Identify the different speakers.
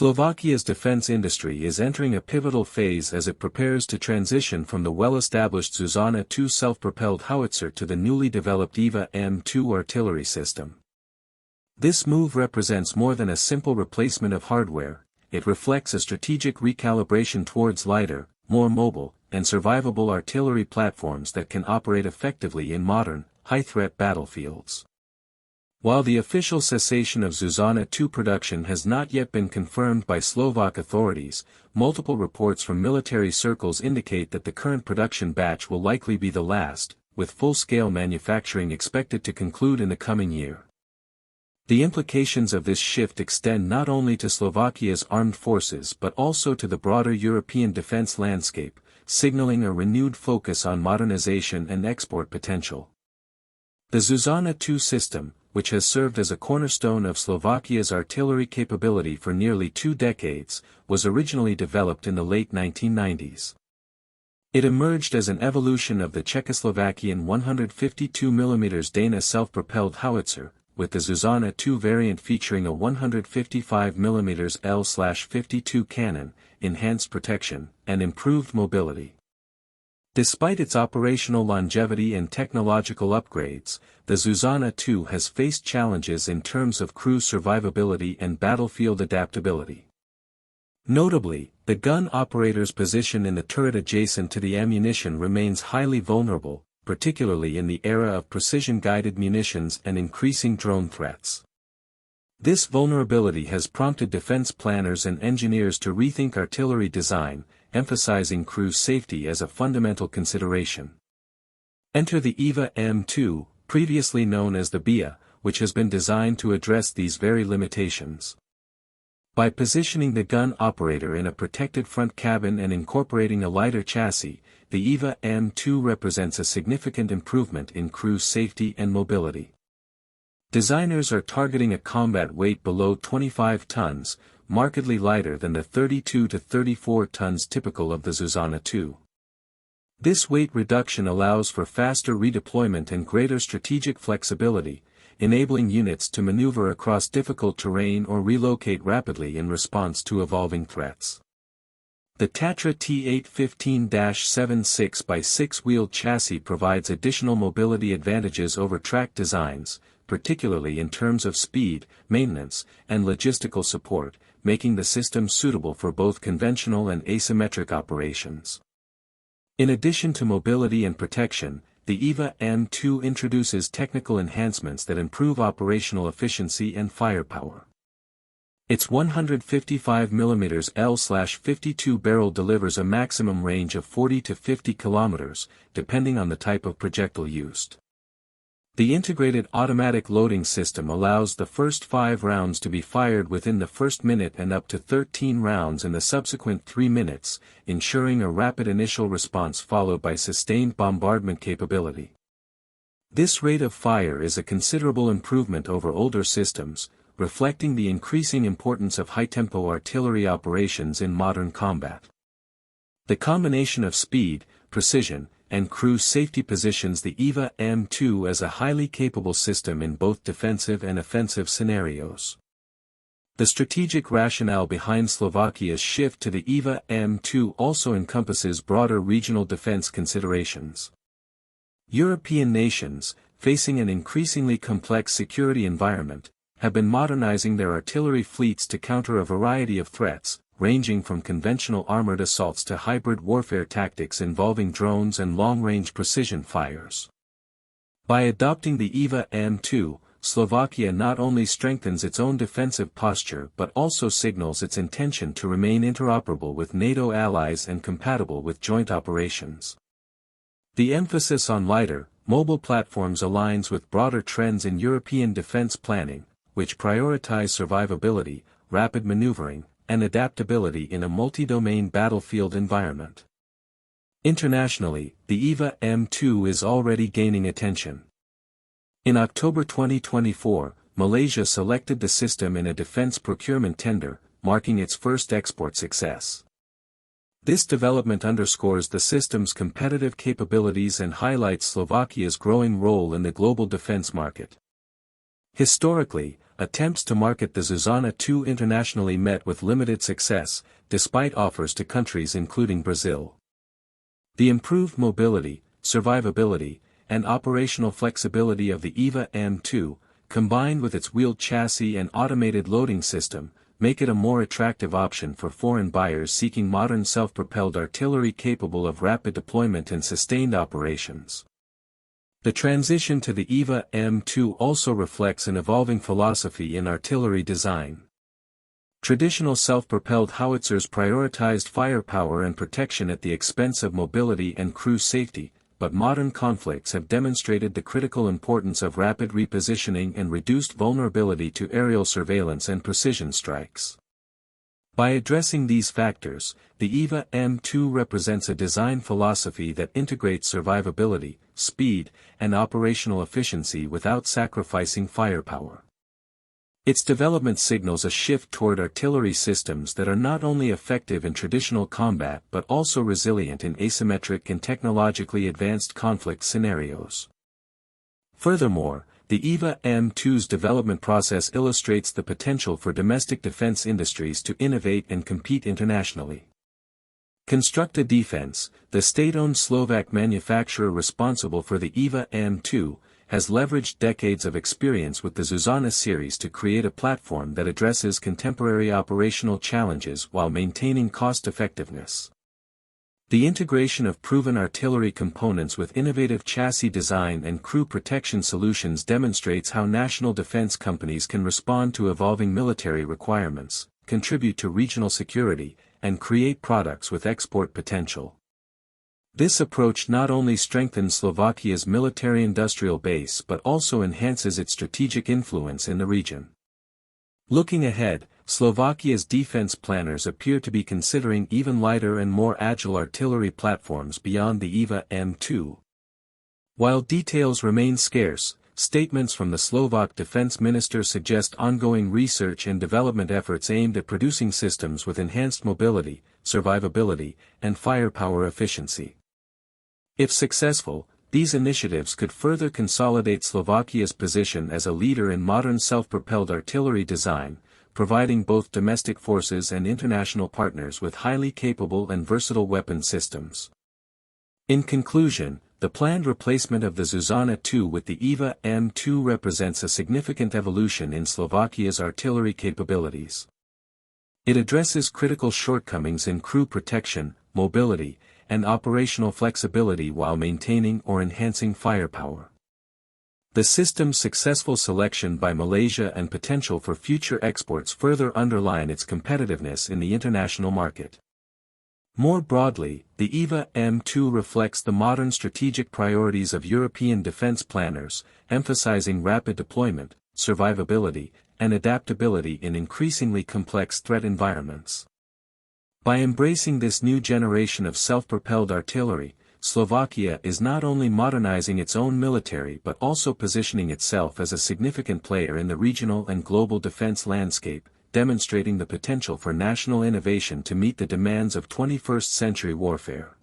Speaker 1: Slovakia's defense industry is entering a pivotal phase as it prepares to transition from the well-established Zuzana 2 self-propelled howitzer to the newly developed Eva M2 artillery system. This move represents more than a simple replacement of hardware, it reflects a strategic recalibration towards lighter, more mobile, and survivable artillery platforms that can operate effectively in modern, high-threat battlefields. While the official cessation of Zuzana 2 production has not yet been confirmed by Slovak authorities, multiple reports from military circles indicate that the current production batch will likely be the last, with full-scale manufacturing expected to conclude in the coming year. The implications of this shift extend not only to Slovakia's armed forces but also to the broader European defense landscape, signaling a renewed focus on modernization and export potential. The Zuzana 2 system, which has served as a cornerstone of Slovakia's artillery capability for nearly 2 decades, was originally developed in the late 1990s. It emerged as an evolution of the Czechoslovakian 152mm Dana self-propelled howitzer, with the Zuzana 2 variant featuring a 155mm L/52 cannon, enhanced protection, and improved mobility. Despite its operational longevity and technological upgrades, the Zuzana 2 has faced challenges in terms of crew survivability and battlefield adaptability. Notably, the gun operator's position in the turret adjacent to the ammunition remains highly vulnerable, particularly in the era of precision-guided munitions and increasing drone threats. This vulnerability has prompted defense planners and engineers to rethink artillery design, emphasizing crew safety as a fundamental consideration. Enter the Eva M2, previously known as the BIA, which has been designed to address these very limitations. By positioning the gun operator in a protected front cabin and incorporating a lighter chassis, the Eva M2 represents a significant improvement in crew safety and mobility. Designers are targeting a combat weight below 25 tons, markedly lighter than the 32 to 34 tons typical of the Zuzana 2. This weight reduction allows for faster redeployment and greater strategic flexibility, enabling units to maneuver across difficult terrain or relocate rapidly in response to evolving threats. The Tatra T815-7 6x6-wheeled chassis provides additional mobility advantages over track designs, particularly in terms of speed, maintenance, and logistical support, making the system suitable for both conventional and asymmetric operations. In addition to mobility and protection, the Eva M2 introduces technical enhancements that improve operational efficiency and firepower. Its 155mm L/52 barrel delivers a maximum range of 40 to 50 km, depending on the type of projectile used. The integrated automatic loading system allows the first 5 rounds to be fired within the first minute and up to 13 rounds in the subsequent 3 minutes, ensuring a rapid initial response followed by sustained bombardment capability. This rate of fire is a considerable improvement over older systems, reflecting the increasing importance of high-tempo artillery operations in modern combat. The combination of speed, precision, and crew safety positions the Eva M2 as a highly capable system in both defensive and offensive scenarios. The strategic rationale behind Slovakia's shift to the Eva M2 also encompasses broader regional defense considerations. European nations, facing an increasingly complex security environment, have been modernizing their artillery fleets to counter a variety of threats, ranging from conventional armored assaults to hybrid warfare tactics involving drones and long-range precision fires. By adopting the Eva M2, Slovakia not only strengthens its own defensive posture but also signals its intention to remain interoperable with NATO allies and compatible with joint operations. The emphasis on lighter, mobile platforms aligns with broader trends in European defense planning, which prioritize survivability, rapid maneuvering, and adaptability in a multi-domain battlefield environment. Internationally, the Eva M2 is already gaining attention. In October 2024, Malaysia selected the system in a defense procurement tender, marking its first export success. This development underscores the system's competitive capabilities and highlights Slovakia's growing role in the global defense market. Historically, attempts to market the Zuzana 2 internationally met with limited success, despite offers to countries including Brazil. The improved mobility, survivability, and operational flexibility of the Eva M2, combined with its wheeled chassis and automated loading system, make it a more attractive option for foreign buyers seeking modern self-propelled artillery capable of rapid deployment and sustained operations. The transition to the Eva M2 also reflects an evolving philosophy in artillery design. Traditional self-propelled howitzers prioritized firepower and protection at the expense of mobility and crew safety, but modern conflicts have demonstrated the critical importance of rapid repositioning and reduced vulnerability to aerial surveillance and precision strikes. By addressing these factors, the Eva M2 represents a design philosophy that integrates survivability, speed, and operational efficiency without sacrificing firepower. Its development signals a shift toward artillery systems that are not only effective in traditional combat but also resilient in asymmetric and technologically advanced conflict scenarios. Furthermore, the Eva M2's development process illustrates the potential for domestic defense industries to innovate and compete internationally. Constructa Defense, the state-owned Slovak manufacturer responsible for the Eva M2, has leveraged decades of experience with the Zuzana series to create a platform that addresses contemporary operational challenges while maintaining cost-effectiveness. The integration of proven artillery components with innovative chassis design and crew protection solutions demonstrates how national defense companies can respond to evolving military requirements, contribute to regional security, and create products with export potential. This approach not only strengthens Slovakia's military-industrial base but also enhances its strategic influence in the region. Looking ahead, Slovakia's defense planners appear to be considering even lighter and more agile artillery platforms beyond the Eva M2. While details remain scarce, statements from the Slovak defense minister suggest ongoing research and development efforts aimed at producing systems with enhanced mobility, survivability, and firepower efficiency. If successful, these initiatives could further consolidate Slovakia's position as a leader in modern self-propelled artillery design, providing both domestic forces and international partners with highly capable and versatile weapon systems. In conclusion, the planned replacement of the Zuzana 2 with the Eva M2 represents a significant evolution in Slovakia's artillery capabilities. It addresses critical shortcomings in crew protection, mobility, and operational flexibility while maintaining or enhancing firepower. The system's successful selection by Malaysia and potential for future exports further underline its competitiveness in the international market. More broadly, the Eva M2 reflects the modern strategic priorities of European defense planners, emphasizing rapid deployment, survivability, and adaptability in increasingly complex threat environments. By embracing this new generation of self-propelled artillery, Slovakia is not only modernizing its own military but also positioning itself as a significant player in the regional and global defense landscape, demonstrating the potential for national innovation to meet the demands of 21st-century warfare.